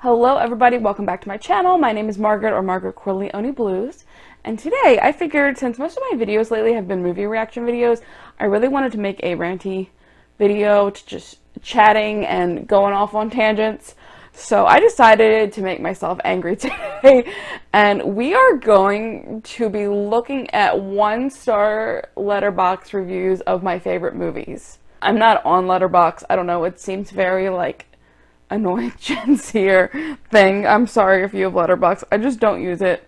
Hello everybody, welcome back to my channel. My name is Margaret, or Margaret Corleone Blues, and today I figured since most of my videos lately have been movie reaction videos, I really wanted to make a ranty video to just chatting and going off on tangents. So I decided to make myself angry today, and we are going to be looking at 1-star Letterboxd reviews of my favorite movies. I'm not on Letterboxd, I don't know, it seems very like annoying Gen Zer thing. I'm sorry if you have Letterboxd. I just don't use it.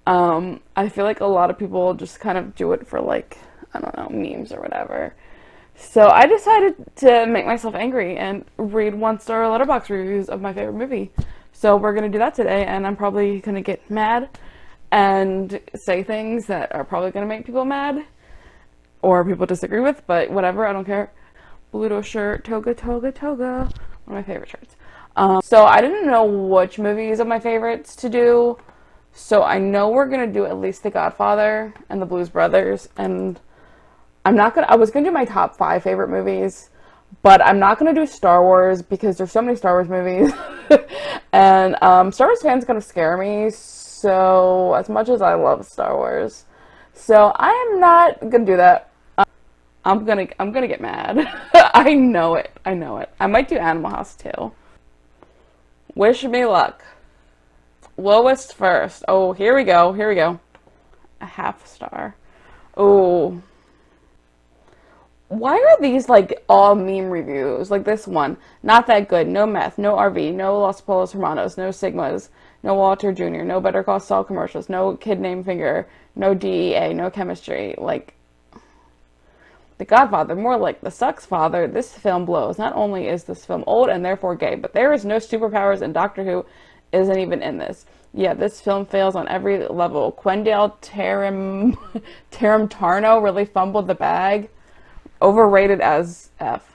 I feel like a lot of people just kind of do it for like, I don't know, memes or whatever. So I decided to make myself angry and read 1-star Letterboxd reviews of my favorite movie. So we're gonna do that today, and I'm probably gonna get mad and say things that are probably gonna make people mad or people disagree with, but whatever, I don't care. Bluto shirt, toga, toga, toga. One of my favorite shirts. So I didn't know which movies of my favorites to do, so I know we're gonna do at least The Godfather and The Blues Brothers, and I was gonna do my top 5 favorite movies, but I'm not gonna do Star Wars because there's so many Star Wars movies, and Star Wars fans kind of scare me, so as much as I love Star Wars, so I am not gonna do that. I'm gonna get mad. I know it. I might do Animal House too. Wish me luck. Lowest first. Oh, here we go. A half star. Oh. Why are these like all meme reviews? Like this one. Not that good. No meth. No RV. No Los Polos Hermanos. No Sigmas. No Walter Jr. No Better Call Saul commercials. No Kid Named Finger. No DEA. No chemistry. Like The Godfather, more like The Sucks Father. This film blows. Not only is this film old and therefore gay, but there is no superpowers, and Doctor Who isn't even in this. Yeah, this film fails on every level. Quendale Tarantino really fumbled the bag. Overrated as F.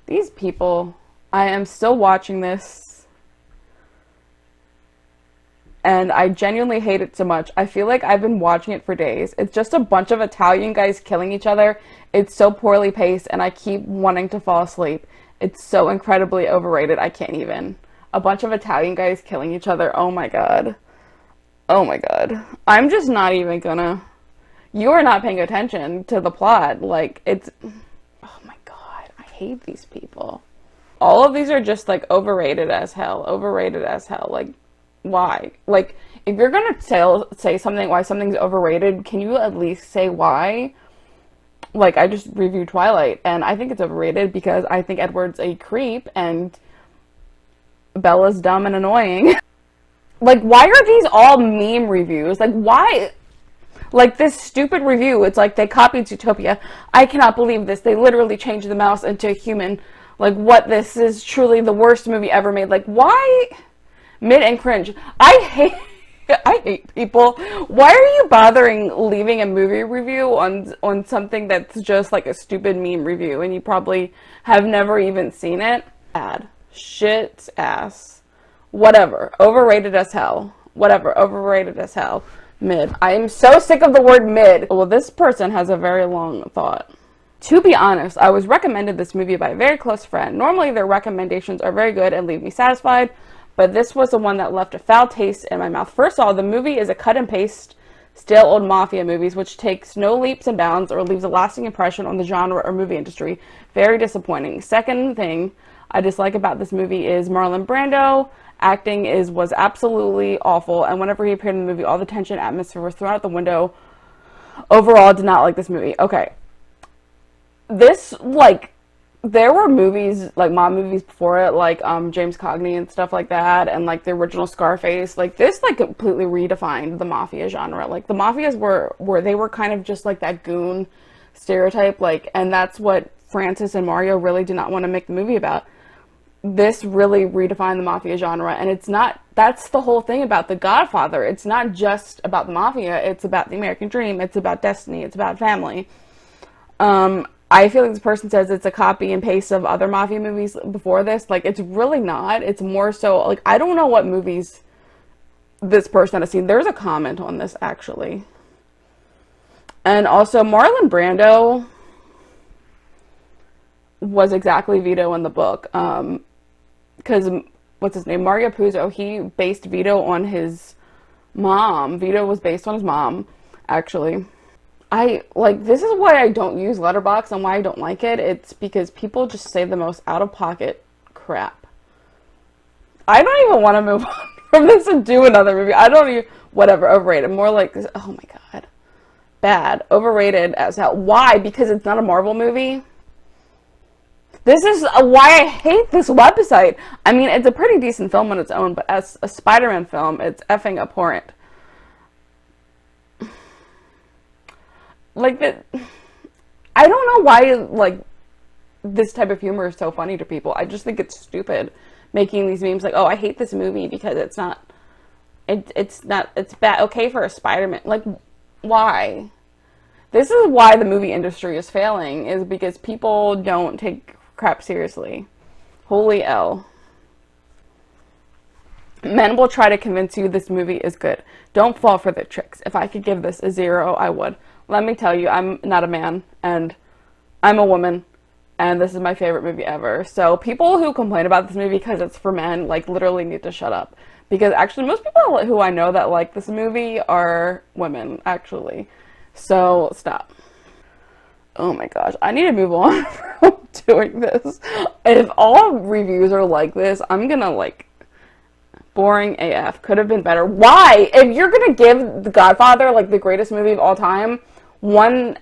These people, I am still watching this, and I genuinely hate it so much. I feel like I've been watching it for days. It's just a bunch of Italian guys killing each other. It's so poorly paced, and I keep wanting to fall asleep. It's so incredibly overrated, I can't even. A bunch of Italian guys killing each other, oh my god. Oh my god. I'm just not even gonna... You are not paying attention to the plot. Like, it's... Oh my god, I hate these people. All of these are just, like, overrated as hell. Overrated as hell. Like, why? Like, if you're gonna say something, why something's overrated, can you at least say why? Like, I just reviewed Twilight, and I think it's overrated because I think Edward's a creep, and Bella's dumb and annoying. Like, why are these all meme reviews? Like, why? Like, this stupid review, it's like they copied Zootopia. I cannot believe this. They literally changed the mouse into a human. Like, what? This is truly the worst movie ever made. Like, why? Mid and cringe. I hate people. Why are you bothering leaving a movie review on something that's just like a stupid meme review and you probably have never even seen it? Bad. Shit ass. Whatever. Overrated as hell. Whatever. Overrated as hell. Mid. I am so sick of the word mid. Well, this person has a very long thought. To be honest, I was recommended this movie by a very close friend. Normally their recommendations are very good and leave me satisfied, but this was the one that left a foul taste in my mouth. First of all, the movie is a cut and paste stale old mafia movies, which takes no leaps and bounds or leaves a lasting impression on the genre or movie industry. Very disappointing. Second thing I dislike about this movie is Marlon Brando. Acting was absolutely awful, and whenever he appeared in the movie, all the tension atmosphere was thrown out the window. Overall, did not like this movie. Okay. This, like, there were movies, like mob movies before it, like James Cagney and stuff like that, and like the original Scarface. Like, this like completely redefined the mafia genre. Like, the mafias they were kind of just like that goon stereotype, like, and that's what Francis and Mario really did not want to make the movie about. This really redefined the mafia genre, and it's not, that's the whole thing about The Godfather. It's not just about the mafia, it's about the American dream, it's about destiny, it's about family. I feel like this person says it's a copy and paste of other mafia movies before this. Like, it's really not. It's more so, like, I don't know what movies this person has seen. There's a comment on this, actually. And also, Marlon Brando was exactly Vito in the book. because what's his name, Mario Puzo, he based Vito on his mom. Vito was based on his mom, actually. This is why I don't use Letterboxd and why I don't like it. It's because people just say the most out-of-pocket crap. I don't even want to move on from this and do another movie. I don't even, whatever, overrated. More like this, oh my god. Bad. Overrated as hell. Why? Because it's not a Marvel movie? This is why I hate this website. I mean, it's a pretty decent film on its own, but as a Spider-Man film, it's effing abhorrent. Like, I don't know why, like, this type of humor is so funny to people. I just think it's stupid making these memes like, oh, I hate this movie because it's bad, okay for a Spider-Man. Like, why? This is why the movie industry is failing, is because people don't take crap seriously. Holy L. Men will try to convince you this movie is good. Don't fall for the tricks. If I could give this a 0, I would. Let me tell you, I'm not a man, and I'm a woman, and this is my favorite movie ever. So people who complain about this movie because it's for men, like, literally need to shut up. Because actually, most people who I know that like this movie are women, actually. So, stop. Oh my gosh, I need to move on from doing this. If all reviews are like this, I'm gonna, like, boring AF. Could have been better. Why? If you're gonna give The Godfather, like, the greatest movie of all time, one,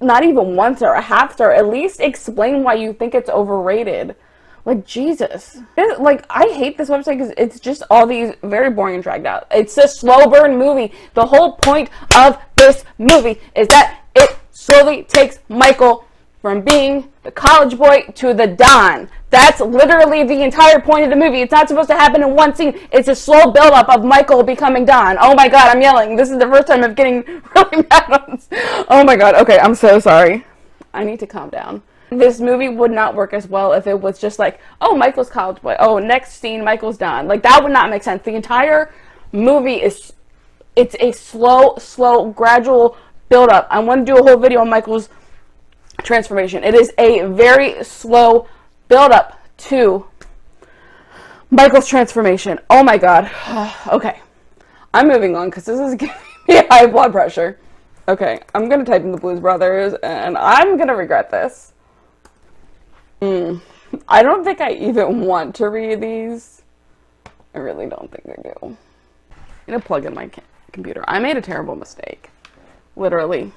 not even 1 star, a half star, at least explain why you think it's overrated. Like, Jesus. Like, I hate this website because it's just all these very boring and dragged out. It's a slow burn movie. The whole point of this movie is that it slowly takes Michael from being the college boy to the Don. That's literally the entire point of the movie. It's not supposed to happen in one scene. It's a slow build-up of Michael becoming Don. Oh my god, I'm yelling. This is the first time I'm getting really mad on this. Oh my god, okay, I'm so sorry. I need to calm down. This movie would not work as well if it was just like, oh, Michael's college boy. Oh, next scene, Michael's Don. Like, that would not make sense. The entire movie it's a slow, gradual build-up. I want to do a whole video on Michael's transformation. It is a very slow build-up to Michael's transformation. Oh my god. Okay. I'm moving on because this is giving me high blood pressure. Okay, I'm going to type in the Blues Brothers, and I'm going to regret this. I don't think I even want to read these. I really don't think I do. I'm going to plug in my computer. I made a terrible mistake. Literally.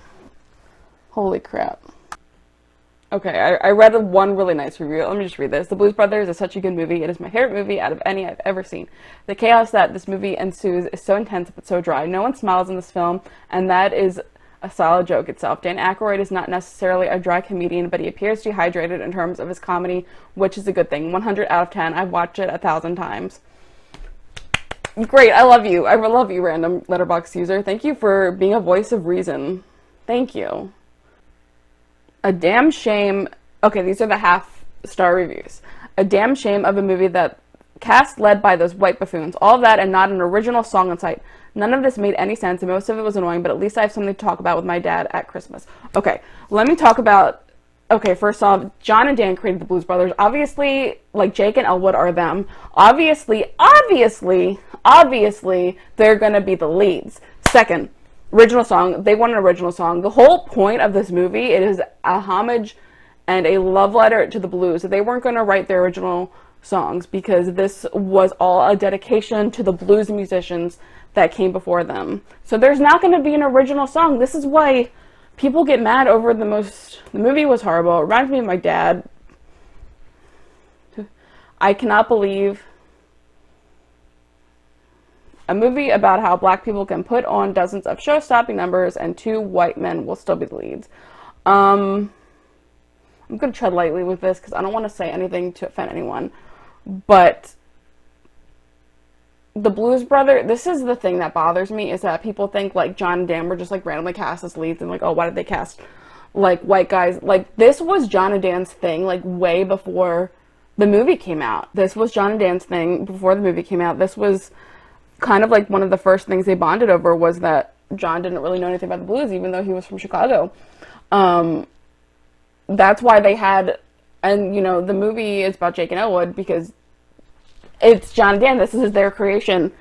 Holy crap. Okay, I read one really nice review. Let me just read this. The Blues Brothers is such a good movie. It is my favorite movie out of any I've ever seen. The chaos that this movie ensues is so intense but so dry. No one smiles in this film, and that is a solid joke itself. Dan Aykroyd is not necessarily a dry comedian, but he appears dehydrated in terms of his comedy, which is a good thing. 100 out of 10. I've watched it 1,000 times. Great, I love you. I love you, random Letterboxd user. Thank you for being a voice of reason. Thank you. A damn shame. Okay, these are the half-star reviews. A damn shame of a movie that cast led by those white buffoons. All of that and not an original song in sight. None of this made any sense, and most of it was annoying, but at least I have something to talk about with my dad at Christmas. Okay, let me talk about... Okay, first off, John and Dan created the Blues Brothers. Obviously, like, Jake and Elwood are them. Obviously, they're gonna be the leads. Second, original song. They want an original song. The whole point of this movie, it is a homage and a love letter to the blues. They weren't gonna write their original songs because this was all a dedication to the blues musicians that came before them. So there's not going to be an original song. This is why people get mad over the movie was horrible. It reminds me of my dad. I cannot believe a movie about how black people can put on dozens of show-stopping numbers and 2 white men will still be the leads. I'm going to tread lightly with this because I don't want to say anything to offend anyone, but the Blues Brothers, this is the thing that bothers me, is that people think, like, John and Dan were just, like, randomly cast as leads, and, like, oh, why did they cast, like, white guys? Like, this was John and Dan's thing, like, way before the movie came out. This was John and Dan's thing before the movie came out. This was kind of, like, one of the first things they bonded over was that John didn't really know anything about the blues, even though he was from Chicago. That's why they had, and, you know, the movie is about Jake and Elwood because it's John and Dan. This is their creation.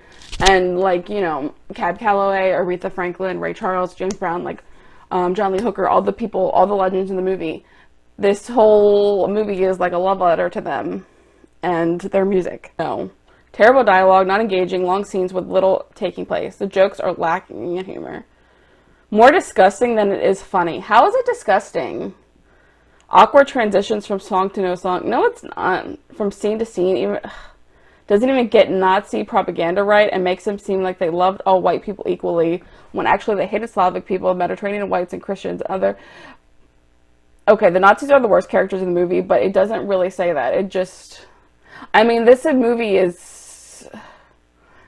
And, like, you know, Cab Calloway, Aretha Franklin, Ray Charles, James Brown, like, John Lee Hooker, all the people, all the legends in the movie. This whole movie is like a love letter to them and their music. No. Terrible dialogue, not engaging, long scenes with little taking place. The jokes are lacking in humor. More disgusting than it is funny. How is it disgusting? Awkward transitions from song to no song. No, it's not. From scene to scene, even doesn't even get Nazi propaganda right and makes them seem like they loved all white people equally when actually they hated Slavic people, Mediterranean whites, and Christians. Okay, the Nazis are the worst characters in the movie, but it doesn't really say that. It just, I mean, this movie is,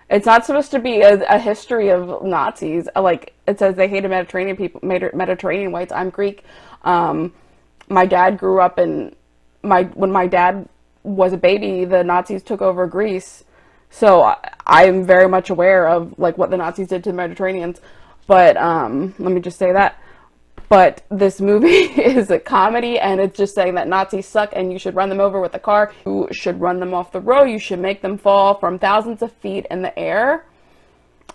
it's not supposed to be a history of Nazis. Like, it says they hated Mediterranean people, Mediterranean whites. I'm Greek. My dad grew up when my dad was a baby, the Nazis took over Greece. So I'm very much aware of, like, what the Nazis did to the Mediterraneans. But, let me just say that. But this movie is a comedy, and it's just saying that Nazis suck and you should run them over with a car. You should run them off the road. You should make them fall from thousands of feet in the air.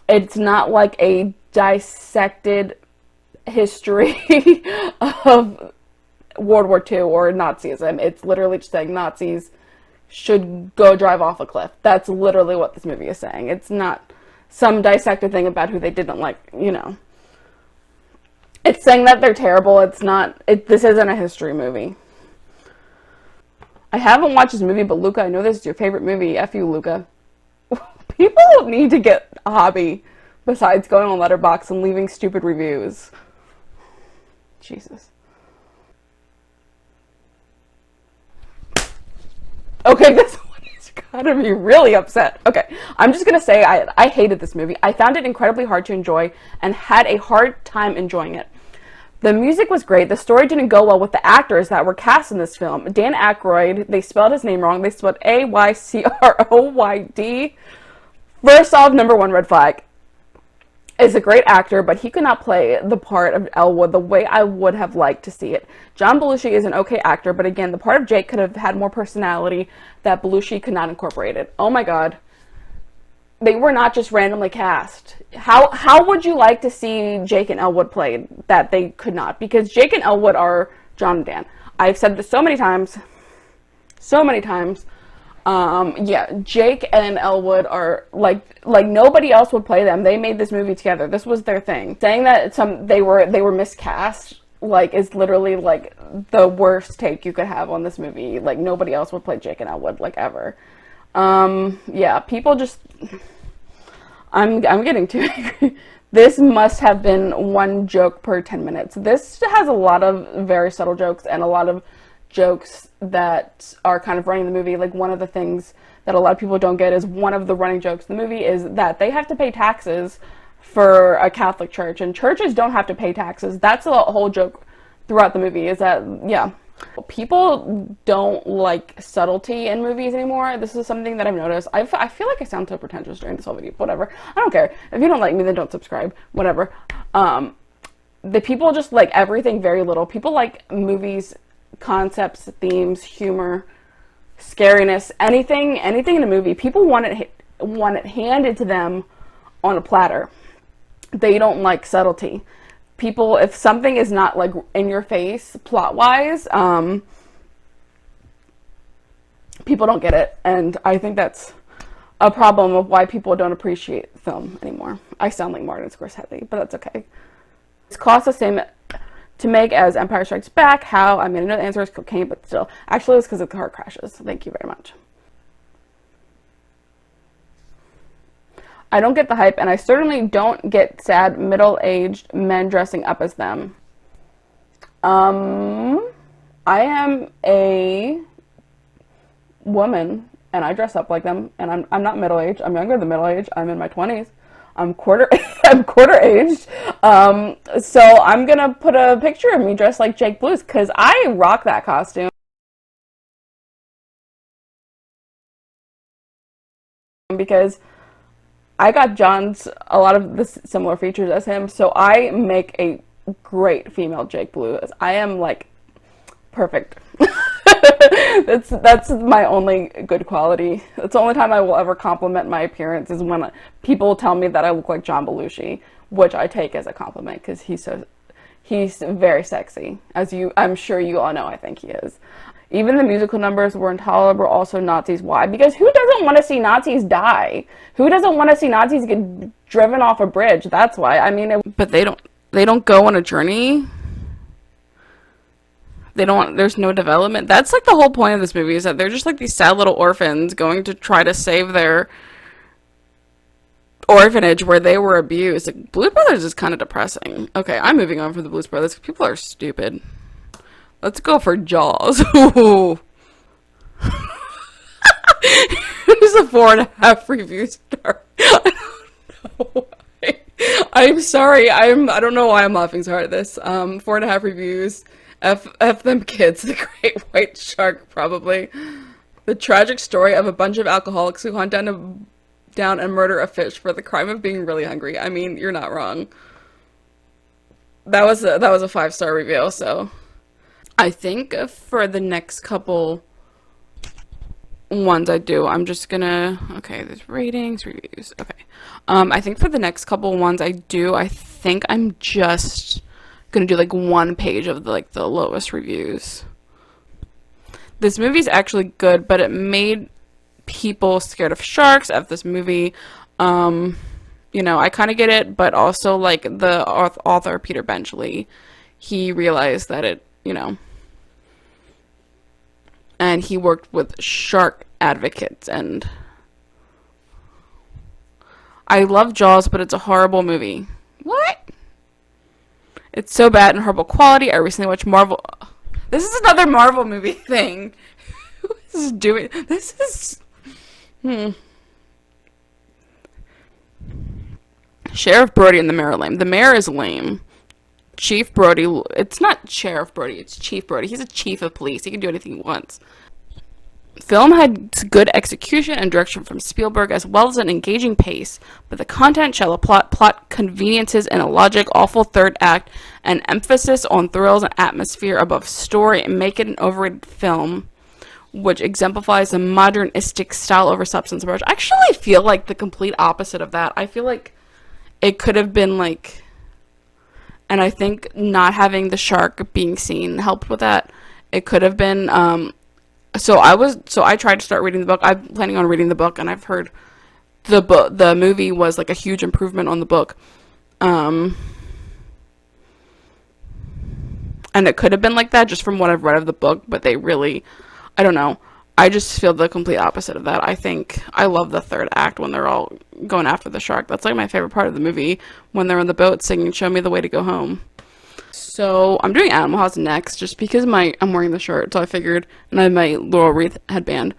It's not like a dissected history of World War II or Nazism. It's literally just saying Nazis should go drive off a cliff. That's literally what this movie is saying. It's not some dissected thing about who they didn't like, you know. It's saying that they're terrible. It's not, this isn't a history movie. I haven't watched this movie, but Luca, I know this is your favorite movie. F you, Luca. People need to get a hobby besides going on Letterboxd and leaving stupid reviews. Jesus. Okay, this one is gonna be really upset. Okay, I'm just gonna say I hated this movie. I found it incredibly hard to enjoy and had a hard time enjoying it. The music was great. The story didn't go well with the actors that were cast in this film. Dan Aykroyd, they spelled his name wrong. They spelled Aycroyd. First off, number one red flag. Is a great actor, but he could not play the part of Elwood the way I would have liked to see it. John Belushi is an okay actor, but again, the part of Jake could have had more personality that Belushi could not incorporate it. Oh my god. They were not just randomly cast. How would you like to see Jake and Elwood played that they could not? Because Jake and Elwood are John and Dan. I've said this so many times. So many times. Yeah, Jake and Elwood are like nobody else would play them. They made this movie together. This was their thing. Saying that they were miscast, like, is literally like the worst take you could have on this movie. Like, nobody else would play Jake and Elwood, like, ever. Yeah, people just, I'm getting too angry. This must have been one joke per 10 minutes. This has a lot of very subtle jokes and a lot of jokes that are kind of running the movie. Like, one of the things that a lot of people don't get is one of the running jokes in the movie is that they have to pay taxes for a Catholic church, and churches don't have to pay taxes. That's a whole joke throughout the movie, is that, yeah, people don't like subtlety in movies anymore. This is something that I've noticed. I feel like I sound so pretentious during this whole video. Whatever. I don't care. If you don't like me, then don't subscribe. Whatever. The people just like everything very little. People like movies, concepts, themes, humor, scariness, anything in a movie. People want it handed to them on a platter. They don't like subtlety. People, if something is not like in your face plot wise, people don't get it, and I think that's a problem of why people don't appreciate film anymore. I sound like Martin Scorsese, but that's okay. It's cost the same to make as Empire Strikes Back. How? I mean, I know the answer is cocaine, but still. Actually, it's because of car crashes. Thank you very much. I don't get the hype, and I certainly don't get sad middle-aged men dressing up as them. I am a woman, and I dress up like them, and I'm not middle-aged. I'm younger than middle-aged. I'm in my 20s. I'm quarter aged. So I'm gonna put a picture of me dressed like Jake Blues, because I rock that costume. Because I got a lot of the similar features as him, so I make a great female Jake Blues. I am, like, perfect. That's my only good quality. That's the only time I will ever compliment my appearance is when people tell me that I look like John Belushi, which I take as a compliment because he's very sexy, as I'm sure you all know. I think he is. Even the musical numbers were intolerable. Also Nazis. Why? Because who doesn't want to see Nazis die? Who doesn't want to see Nazis get driven off a bridge? That's why. I mean, but they don't go on a journey. There's no development. That's like the whole point of this movie, is that they're just like these sad little orphans going to try to save their orphanage where they were abused. Like, Blues Brothers is kind of depressing. Okay, I'm moving on from the Blues Brothers. People are stupid. Let's go for Jaws. Ooh. It's a 4.5 review star. I don't know why. I'm sorry. I don't know why I'm laughing so hard at this. 4.5 reviews. F them kids. The Great White Shark, probably. The tragic story of a bunch of alcoholics who hunt down and murder a fish for the crime of being really hungry. I mean, you're not wrong. That was a 5-star review. So I think for the next couple ones I do, I'm just gonna, okay, there's ratings, reviews, okay. I think for the next couple ones I do, I think I'm just gonna do like one page of the lowest reviews. This movie's actually good, but it made people scared of sharks at this movie. You know, I kind of get it, but also like the author Peter Benchley, he realized that it, you know, and he worked with shark advocates, and I love Jaws, but it's a horrible movie. What? It's so bad and horrible quality. I recently watched Marvel. This is another Marvel movie thing. Who is doing this? Sheriff Brody and the Mayor are lame. The Mayor is lame. Chief Brody, it's not Sheriff Brody, it's Chief Brody. He's a chief of police. He can do anything he wants. Film had good execution and direction from Spielberg, as well as an engaging pace, but the content, shallow plot conveniences, and a logic, awful third act, and emphasis on thrills and atmosphere above story make it an overrated film, which exemplifies the modernistic style over substance approach. I actually feel like the complete opposite of that. I feel like it could have been like, and I think not having the shark being seen helped with that. It could have been, so I tried to start reading the book. I'm planning on reading the book, and I've heard the movie was like a huge improvement on the book. And it could have been like that just from what I've read of the book, but they really, I don't know. I just feel the complete opposite of that. I think I love the third act when they're all going after the shark. That's like my favorite part of the movie, when they're on the boat singing "Show Me the Way to Go Home." So I'm doing Animal House next, just because I'm wearing the shirt, so I figured, and I have my Laurel Wreath headband.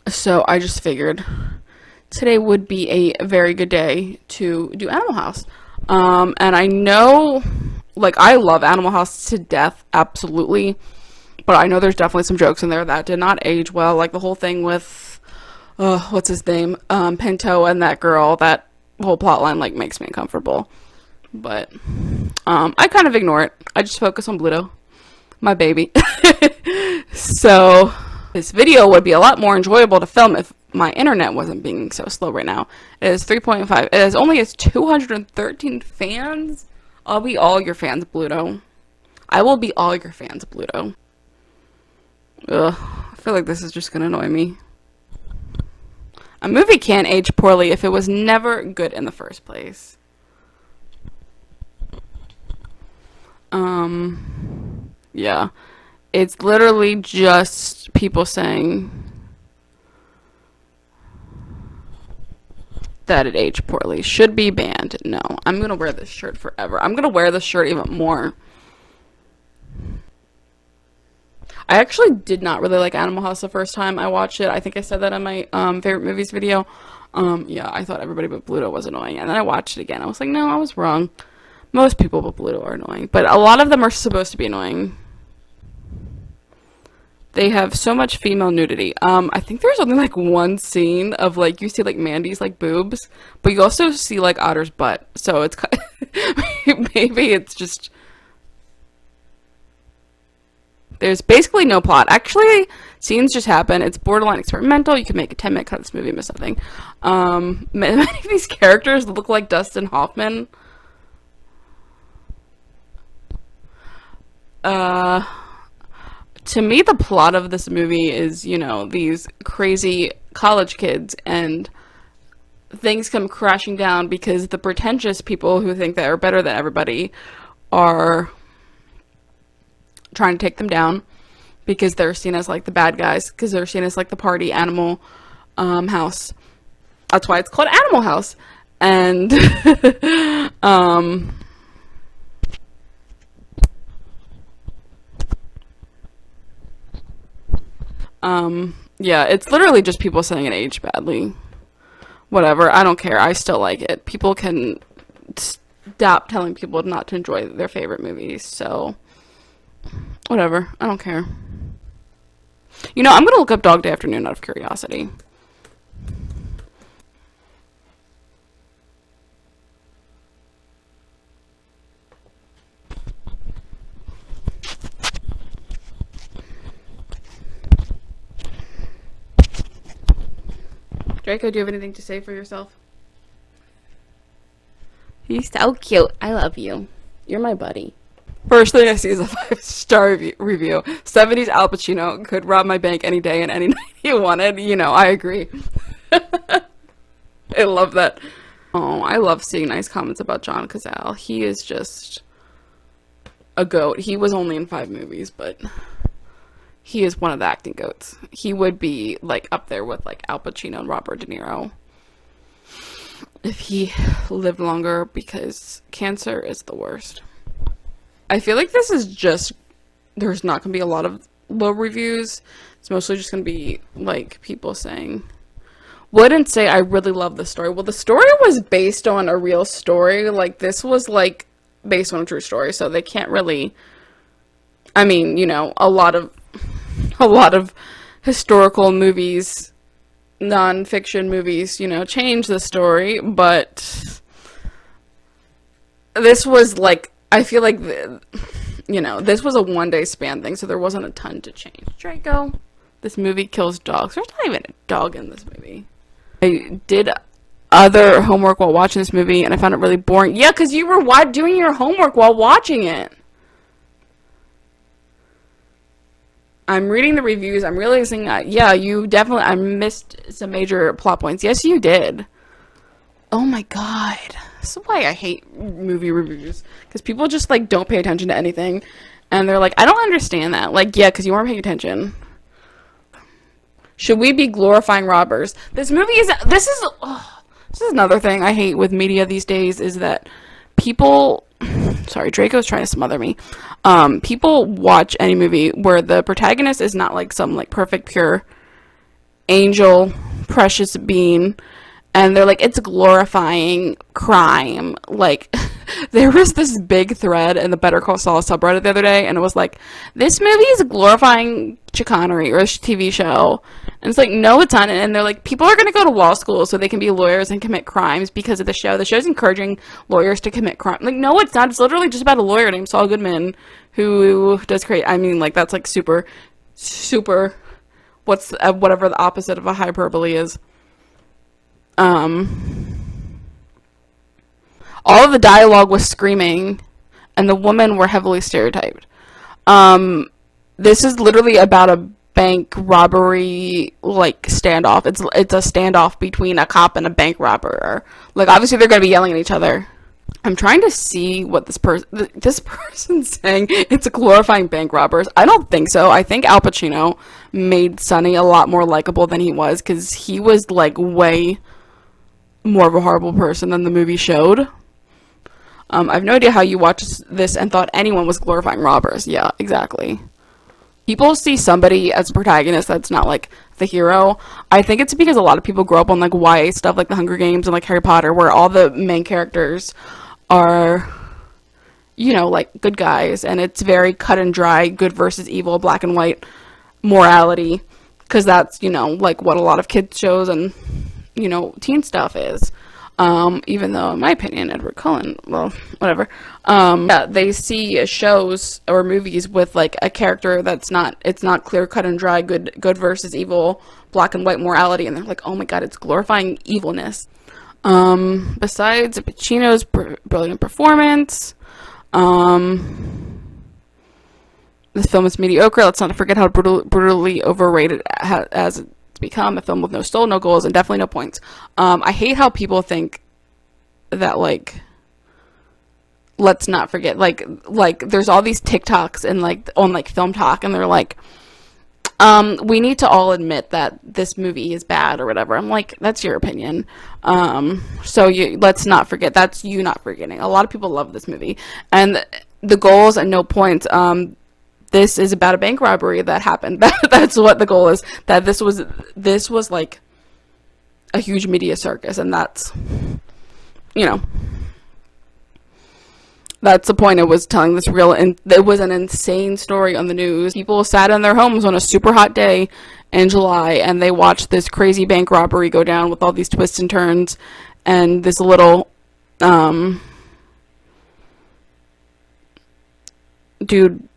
So I just figured today would be a very good day to do Animal House. And I know, like, I love Animal House to death, absolutely. But I know there's definitely some jokes in there that did not age well, like the whole thing with, what's his name, Pinto and that girl. That whole plot line, like, makes me uncomfortable. But I kind of ignore it. I just focus on Bluto, my baby. So this video would be a lot more enjoyable to film if my internet wasn't being so slow right now. It is 3.5. It has 213 fans. I'll be all your fans, Bluto. I will be all your fans, Bluto. Ugh, I feel like this is just gonna annoy me. A movie can't age poorly if it was never good in the first place. Yeah. It's literally just people saying that it aged poorly. Should be banned. No, I'm gonna wear this shirt forever. I'm gonna wear this shirt even more. I actually did not really like Animal House the first time I watched it. I think I said that in my favorite movies video. Yeah, I thought everybody but Bluto was annoying. And then I watched it again. I was like, no, I was wrong. Most people but Bluto are annoying. But a lot of them are supposed to be annoying. They have so much female nudity. I think there's only like one scene of like, you see like Mandy's like boobs. But you also see like Otter's butt. So it's maybe it's just... There's basically no plot. Actually, scenes just happen. It's borderline experimental. You can make a 10-minute cut of this movie and miss nothing. Many of these characters look like Dustin Hoffman. To me, the plot of this movie is, you know, these crazy college kids, and things come crashing down because the pretentious people who think they're better than everybody are trying to take them down because they're seen as like the bad guys, because they're seen as like the party animal house. That's why it's called Animal House. And yeah, it's literally just people saying it aged badly. Whatever, I don't care. I still like it. People can stop telling people not to enjoy their favorite movies, so whatever. I don't care. You know, I'm gonna look up Dog Day Afternoon out of curiosity. Draco, do you have anything to say for yourself? He's so cute. I love you. You're my buddy. First thing I see is a 5-star review. 70s Al Pacino could rob my bank any day and any night he wanted. You know, I agree. I love that. Oh, I love seeing nice comments about John Cazale. He is just a goat. He was only in 5 movies, but he is one of the acting goats. He would be like up there with like Al Pacino and Robert De Niro if he lived longer, because cancer is the worst. I feel like this is just, there's not going to be a lot of low reviews. It's mostly just going to be like people saying, wouldn't say I really love the story. Well, the story was based on a real story. Like, this was like based on a true story, so they can't really, I mean, you know, a lot of historical movies, non-fiction movies, you know, change the story, but this was like, I feel like, you know, this was a one-day span thing, so there wasn't a ton to change. Draco, this movie kills dogs. There's not even a dog in this movie. I did other homework while watching this movie, and I found it really boring. Yeah, because you were doing your homework while watching it. I'm reading the reviews. I'm realizing that, yeah, you definitely, I missed some major plot points. Yes, you did. Oh my god. This is why I hate movie reviews. Because people just, like, don't pay attention to anything. And they're like, I don't understand that. Like, yeah, because you weren't paying attention. Should we be glorifying robbers? This is another thing I hate with media these days, is that people, sorry, Draco's trying to smother me. People watch any movie where the protagonist is not like some like perfect, pure angel, precious being, and they're like, it's glorifying crime. Like, there was this big thread in the Better Call Saul subreddit the other day, and it was like, this movie is glorifying chicanery, or a TV show. And it's like, no, it's not. And they're like, people are going to go to law school so they can be lawyers and commit crimes because of the show. The show's encouraging lawyers to commit crime. Like, no, it's not. It's literally just about a lawyer named Saul Goodman who does create, I mean, like, that's like super, whatever the opposite of a hyperbole is. All of the dialogue was screaming, and the women were heavily stereotyped. This is literally about a bank robbery, like, standoff. It's a standoff between a cop and a bank robber. Like, obviously they're gonna be yelling at each other. I'm trying to see what this person's saying. It's glorifying bank robbers. I don't think so. I think Al Pacino made Sonny a lot more likable than he was, because he was, like, way more of a horrible person than the movie showed. I have no idea how you watched this and thought anyone was glorifying robbers. Yeah, exactly. People see somebody as a protagonist that's not, like, the hero. I think it's because a lot of people grow up on, like, YA stuff, like The Hunger Games and, like, Harry Potter, where all the main characters are, you know, like, good guys, and it's very cut and dry, good versus evil, black and white morality, because that's, you know, like, what a lot of kids shows and, you know, teen stuff is. Even though, in my opinion, Edward Cullen, well, whatever. Yeah, they see shows or movies with like a character that's not, it's not clear cut and dry, good versus evil, black and white morality, and they're like, oh my god, it's glorifying evilness. Besides Pacino's brilliant performance, this film is mediocre. Let's not forget how brutally overrated has it's become. A film with no soul, no goals, and definitely no points. I hate how people think that, like, let's not forget, like there's all these TikToks and like on like Film Talk, and they're like, we need to all admit that this movie is bad or whatever. I'm like, that's your opinion. So let's not forget, that's you not forgetting. A lot of people love this movie, and the goals and no points. This is about a bank robbery that happened. That's what the goal is. That this was like a huge media circus, and that's, you know, that's the point. It was telling this real, and it was an insane story on the news. People sat in their homes on a super hot day in July, and they watched this crazy bank robbery go down with all these twists and turns, and this little dude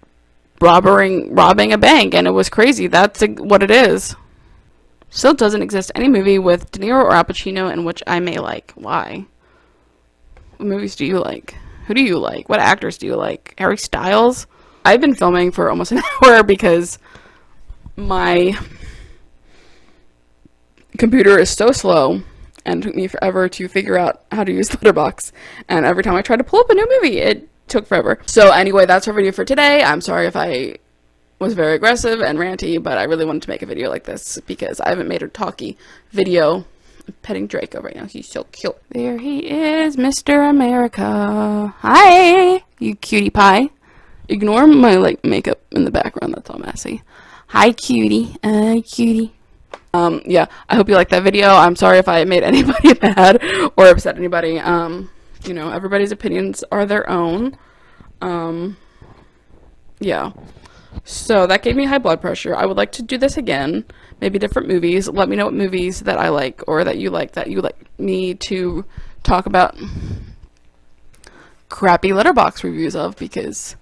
robbing a bank, and it was crazy. That's what it is. Still doesn't exist any movie with De Niro or Al Pacino in which I may like. Why? What movies do you like? Who do you like? What actors do you like? Harry Styles? I've been filming for almost an hour because my computer is so slow, and it took me forever to figure out how to use Letterboxd, and every time I tried to pull up a new movie, it took forever. So anyway, that's our video for today. I'm sorry if I was very aggressive and ranty, but I really wanted to make a video like this because I haven't made a talky video. I'm petting Draco right now. He's so cute. There he is, Mr. America. Hi, you cutie pie. Ignore my like makeup in the background. That's all messy. Hi, cutie. Cutie. Yeah, I hope you liked that video. I'm sorry if I made anybody mad or upset anybody. You know, everybody's opinions are their own. Yeah. So that gave me high blood pressure. I would like to do this again. Maybe different movies. Let me know what movies that I like or that you like me to talk about crappy Letterboxd reviews of, because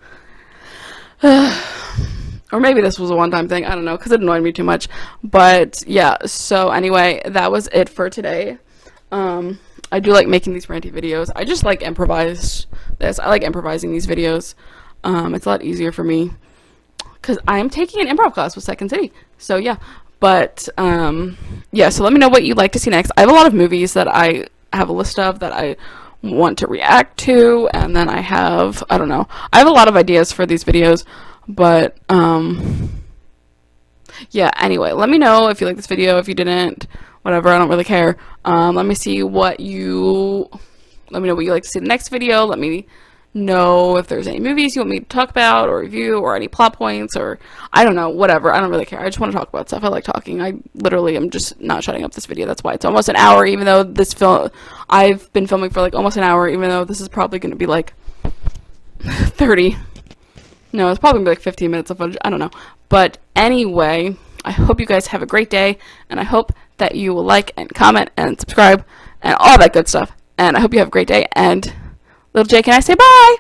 or maybe this was a one-time thing. I don't know, because it annoyed me too much. But yeah, so anyway, that was it for today. I do like making these ranty videos. I just like improvise this. I like improvising these videos. It's a lot easier for me because I am taking an improv class with Second City. So yeah, but yeah, so let me know what you'd like to see next. I have a lot of movies that I have a list of that I want to react to, and then I have, I don't know, I have a lot of ideas for these videos, but yeah, anyway, let me know if you like this video. If you didn't, whatever, I don't really care. Let me know what you like to see in the next video. Let me know if there's any movies you want me to talk about or review, or any plot points, or I don't know, whatever. I don't really care. I just want to talk about stuff. I like talking. I literally am just not shutting up this video. That's why it's almost an hour, even though this film, I've been filming for like almost an hour, even though this is probably going to be like 30. No, it's probably going to be like 15 minutes of footage. I don't know. But anyway, I hope you guys have a great day, and I hope that you will like and comment and subscribe and all that good stuff. And I hope you have a great day. And little J, can I say bye?